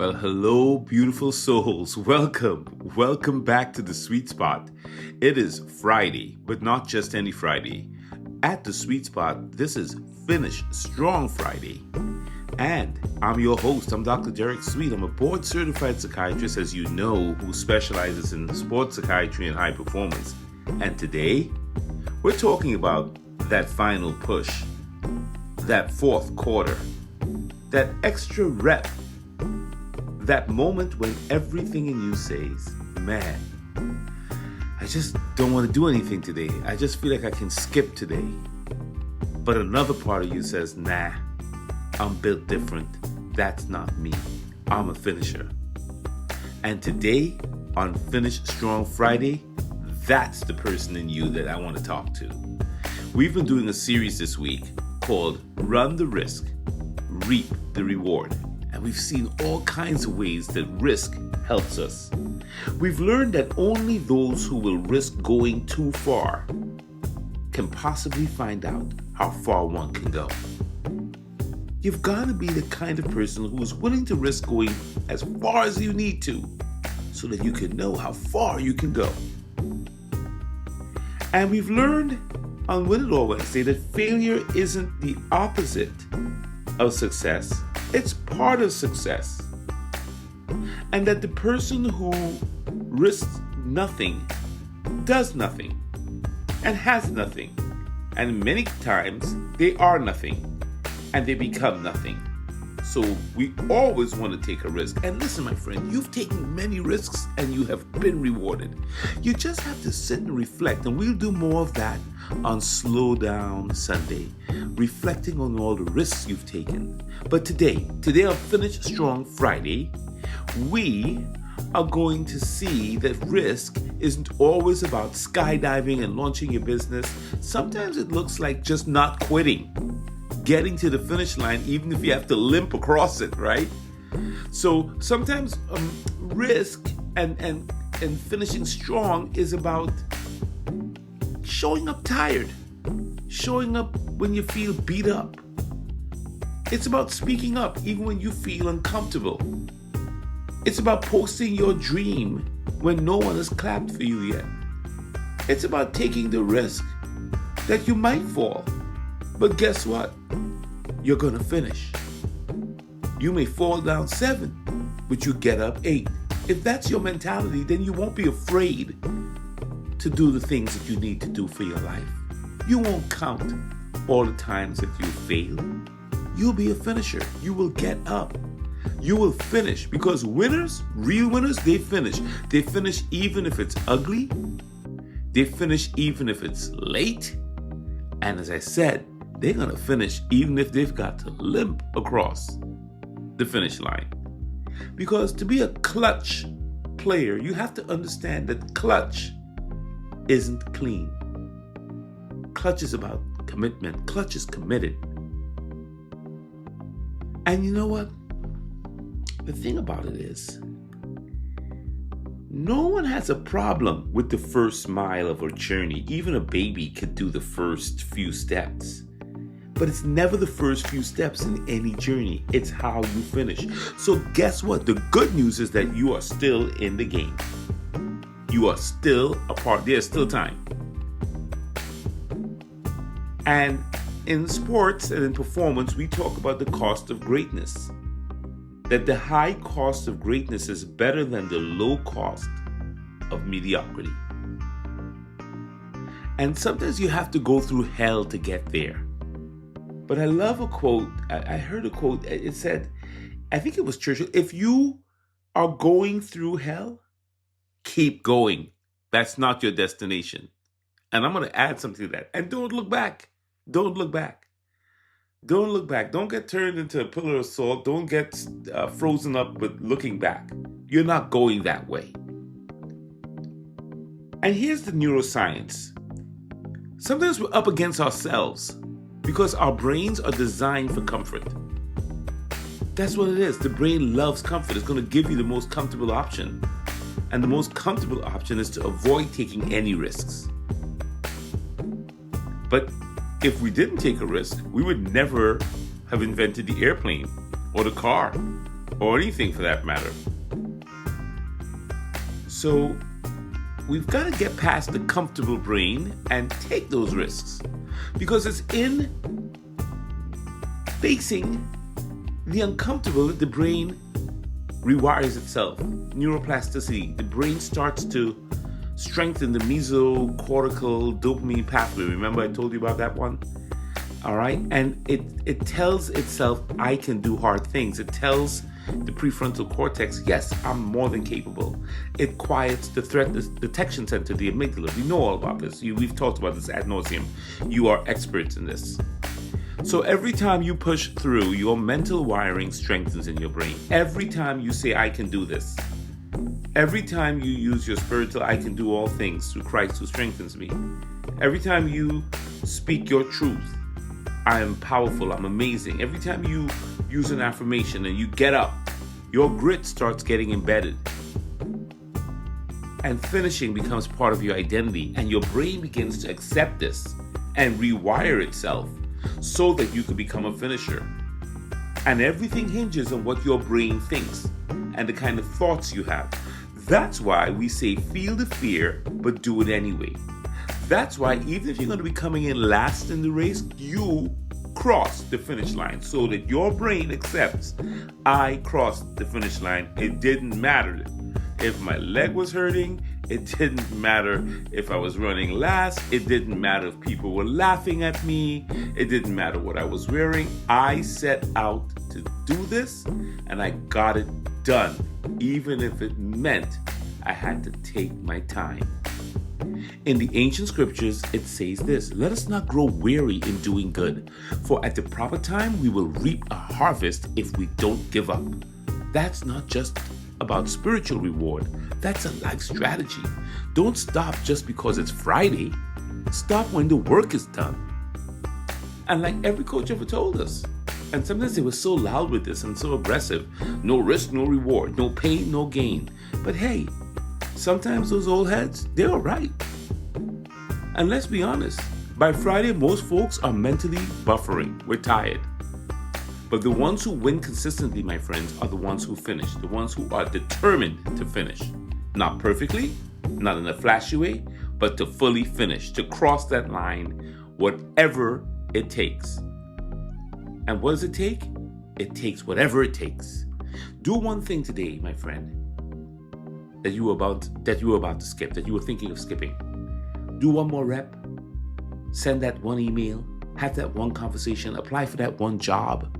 Well, hello, beautiful souls. Welcome back to the sweet spot. It is Friday, but not just any Friday. At the sweet spot, this is Finish Strong Friday. And I'm your host. I'm Dr. Derek Sweet. I'm a board certified psychiatrist, as you know, who specializes in sports psychiatry and high performance. And today, we're talking about that final push, that fourth quarter, that extra rep, that moment when everything in you says, man, I just don't want to do anything today. I just feel like I can skip today. But another part of you says, nah, I'm built different. That's not me. I'm a finisher. And today, on Finish Strong Friday, that's the person in you that I want to talk to. We've been doing a series this week called Run the Risk, Reap the Reward. And we've seen all kinds of ways that risk helps us. We've learned that only those who will risk going too far can possibly find out how far one can go. You've got to be the kind of person who is willing to risk going as far as you need to so that you can know how far you can go. And we've learned on Win It All Wednesday that failure isn't the opposite of success. It's part of success. And that the person who risks nothing does nothing and has nothing. And many times they are nothing and they become nothing. So we always want to take a risk. And listen, my friend, you've taken many risks and you have been rewarded. You just have to sit and reflect, and we'll do more of that on Slow Down Sunday, reflecting on all the risks you've taken. But today on Finish Strong Friday, we are going to see that risk isn't always about skydiving and launching your business. Sometimes it looks like just not quitting, getting to the finish line, even if you have to limp across it, right? So sometimes risk and finishing strong is about showing up tired, showing up when you feel beat up. It's about speaking up even when you feel uncomfortable. It's about posting your dream when no one has clapped for you yet. It's about taking the risk that you might fall. But guess what? You're going to finish. You may fall down 7, but you get up 8. If that's your mentality, then you won't be afraid to do the things that you need to do for your life. You won't count all the times that you fail. You'll be a finisher. You will get up. You will finish, because winners, real winners, they finish. They finish even if it's ugly. They finish even if it's late. And as I said, they're going to finish even if they've got to limp across the finish line. Because to be a clutch player, you have to understand that clutch isn't clean. Clutch is about commitment. Clutch is committed. And you know what? The thing about it is, no one has a problem with the first mile of a journey. Even a baby could do the first few steps. But it's never the first few steps in any journey. It's how you finish. So guess what? The good news is that you are still in the game. You are still a part. There's still time. And in sports and in performance, we talk about the cost of greatness. That the high cost of greatness is better than the low cost of mediocrity. And sometimes you have to go through hell to get there. But I love a quote. I heard a quote. It said, I think it was Churchill, if you are going through hell, keep going. That's not your destination. And I'm going to add something to that. And don't look back. Don't look back. Don't look back. Don't get turned into a pillar of salt. Don't get frozen up with looking back. You're not going that way. And here's the neuroscience. Sometimes we're up against ourselves because our brains are designed for comfort. That's what it is. The brain loves comfort. It's going to give you the most comfortable option. And the most comfortable option is to avoid taking any risks. But if we didn't take a risk, we would never have invented the airplane or the car. or anything for that matter. So we've got to get past the comfortable brain and take those risks, because it's in facing the uncomfortable that the brain rewires itself. Neuroplasticity. The brain starts to strengthen the mesocortical dopamine pathway. Remember I told you about that one? All right. And it tells itself, I can do hard things. It tells the prefrontal cortex, yes, I'm more than capable. It quiets the threat detection center, the amygdala. We know all about this. We've talked about this ad nauseum. You are experts in this. So every time you push through, your mental wiring strengthens in your brain. Every time you say, I can do this. Every time you use your spiritual, I can do all things through Christ who strengthens me. Every time you speak your truth, I am powerful, I'm amazing. Every time you use an affirmation and you get up, your grit starts getting embedded. And finishing becomes part of your identity, and your brain begins to accept this and rewire itself so that you can become a finisher. And everything hinges on what your brain thinks and the kind of thoughts you have. That's why we say feel the fear, but do it anyway. That's why even if you're going to be coming in last in the race, you cross the finish line so that your brain accepts, I crossed the finish line. It didn't matter if my leg was hurting. It didn't matter if I was running last. It didn't matter if people were laughing at me. It didn't matter what I was wearing. I set out to do this and I got it done, even if it meant I had to take my time. In the ancient scriptures, it says this: let us not grow weary in doing good, for at the proper time we will reap a harvest if we don't give up. That's not just about spiritual reward. That's a life strategy. Don't stop just because it's Friday. Stop when the work is done. And like every coach ever told us, and sometimes they were so loud with this and so aggressive, no risk, no reward, no pain, no gain. But hey, sometimes those old heads, they're all right. And let's be honest, by Friday, most folks are mentally buffering. We're tired. But the ones who win consistently, my friends, are the ones who finish, the ones who are determined to finish. Not perfectly, not in a flashy way, but to fully finish, to cross that line, whatever it takes. And what does it take? It takes whatever it takes. Do one thing today, my friend, that you were about to skip, that you were thinking of skipping. Do one more rep. Send that one email. Have that one conversation. Apply for that one job.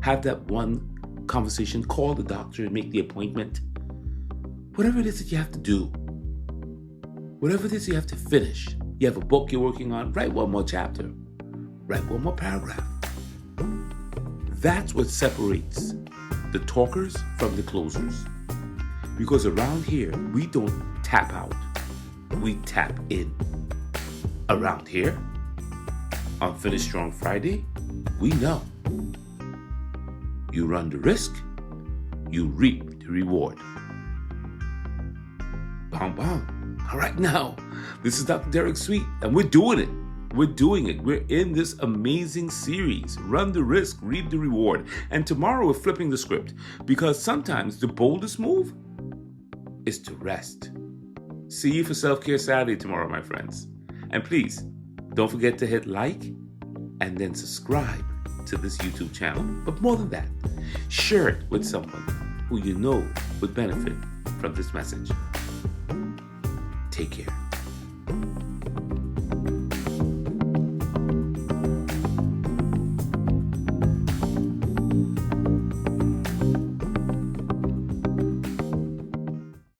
Have that one conversation. Call the doctor and make the appointment. Whatever it is that you have to do. Whatever it is you have to finish. You have a book you're working on. Write one more chapter. Write one more paragraph. That's what separates the talkers from the closers. Because around here, we don't tap out. We tap in. Around here, on Finish Strong Friday, we know you run the risk, you reap the reward. Bam, bam. All right, now, this is Dr. Derek Sweet, and we're doing it. We're doing it. We're in this amazing series. Run the risk, reap the reward. And tomorrow we're flipping the script, because sometimes the boldest move is to rest. See you for Self-Care Saturday tomorrow, my friends. And please, don't forget to hit like and then subscribe to this YouTube channel. But more than that, share it with someone who you know would benefit from this message. Take care.